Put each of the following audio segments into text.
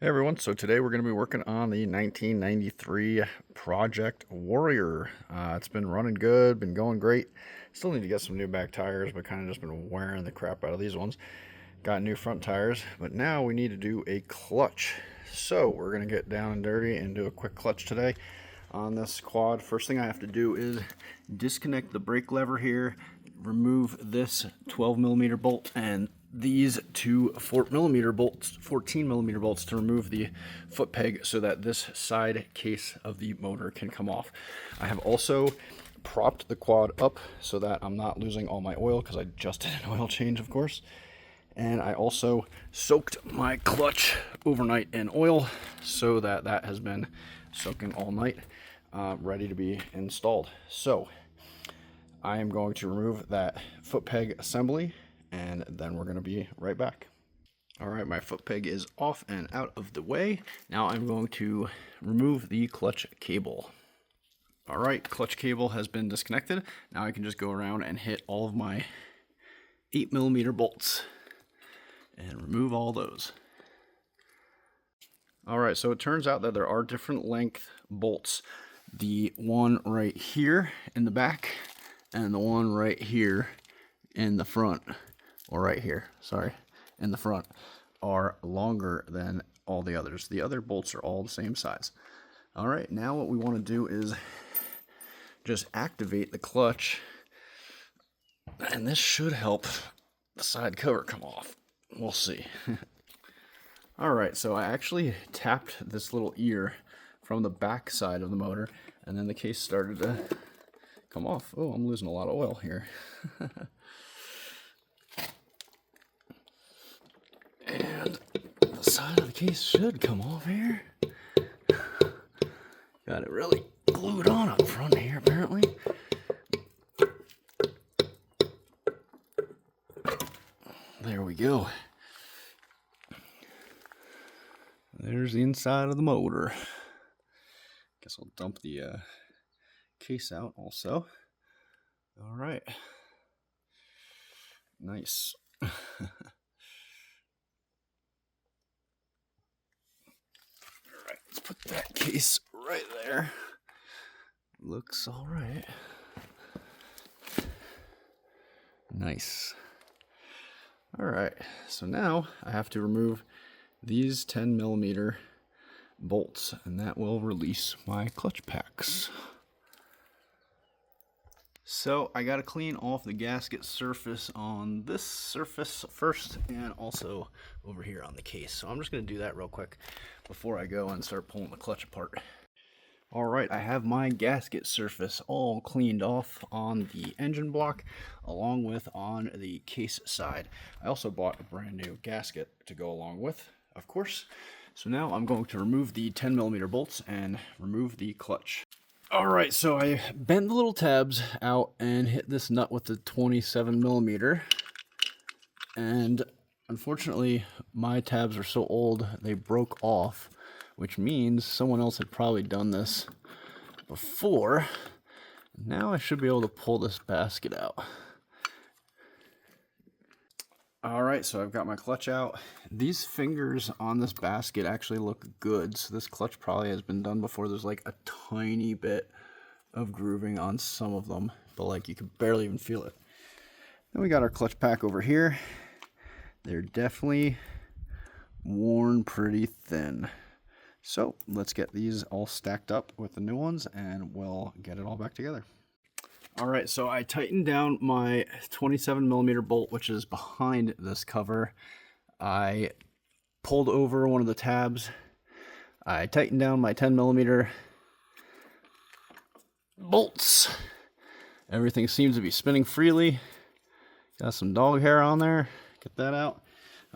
Hey everyone, so today we're going to be working on the 1993 Project Warrior. It's been running good, been going great. Still need to get some new back tires, but kind of just been wearing the crap out of these ones. Got new front tires, but now we need to do a clutch. So we're going to get down and dirty and do a quick clutch today on this quad. First thing I have to do is disconnect the brake lever here, remove this 12mm bolt and these two 14mm bolts to remove the foot peg so that this side case of the motor can come off. I have also propped the quad up so that I'm not losing all my oil, because I just did an oil change, of course. And I also soaked my clutch overnight in oil so that that has been soaking all night, ready to be installed. So I am going to remove that foot peg assembly, and then we're going to be right back. All right, my foot peg is off and out of the way. Now I'm going to remove the clutch cable. All right, clutch cable has been disconnected. Now I can just go around and hit all of my 8mm bolts and remove all those. All right, so it turns out that there are different length bolts. The one right here in the back and the one right here in the front, or right here, sorry, in the front, are longer than all the others. The other bolts are all the same size. All right, now what we want to do is just activate the clutch, and this should help the side cover come off. We'll see. All right, so I actually tapped this little ear from the back side of the motor, and then the case started to come off. Oh, I'm losing a lot of oil here. And the side of the case should come off here. Got it really glued on up front here, apparently. There we go. There's the inside of the motor. Guess I'll dump the case out also. All right. Nice. All right, let's put that case right there. Looks all right. Nice. All right, so now I have to remove these 10mm bolts, and that will release my clutch packs. So I got to clean off the gasket surface on this surface first, and also over here on the case. So I'm just going to do that real quick before I go and start pulling the clutch apart. All right, I have my gasket surface all cleaned off on the engine block, along with on the case side. I also bought a brand new gasket to go along with, of course. So now I'm going to remove the 10mm bolts and remove the clutch. All right, so I bent the little tabs out and hit this nut with the 27mm. And unfortunately, my tabs are so old, they broke off, which means someone else had probably done this before. Now I should be able to pull this basket out. All right, so I've got my clutch out. These fingers on this basket actually look good, so this clutch probably has been done before. There's like a tiny bit of grooving on some of them, but like you could barely even feel it. Then we got our clutch pack over here. They're definitely worn pretty thin. So let's get these all stacked up with the new ones, and we'll get it all back together. All right, so I tightened down my 27mm bolt, which is behind this cover. I pulled over one of the tabs. I tightened down my 10mm bolts. Everything seems to be spinning freely. Got some dog hair on there. Get that out.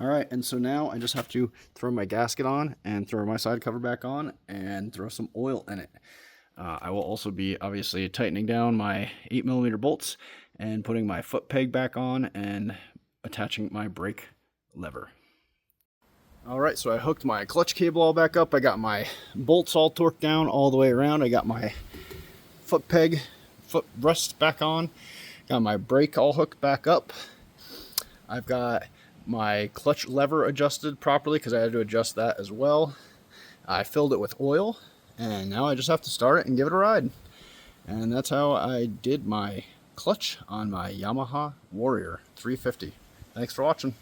All right, and so now I just have to throw my gasket on and throw my side cover back on and throw some oil in it. I will also be obviously tightening down my 8mm bolts and putting my foot peg back on and attaching my brake lever. All right, so I hooked my clutch cable all back up. I got my bolts all torqued down all the way around. I got my foot rest back on. Got my brake all hooked back up. I've got my clutch lever adjusted properly because I had to adjust that as well. I filled it with oil, and now I just have to start it and give it a ride. And that's how I did my clutch on my Yamaha Warrior 350. Thanks for watching.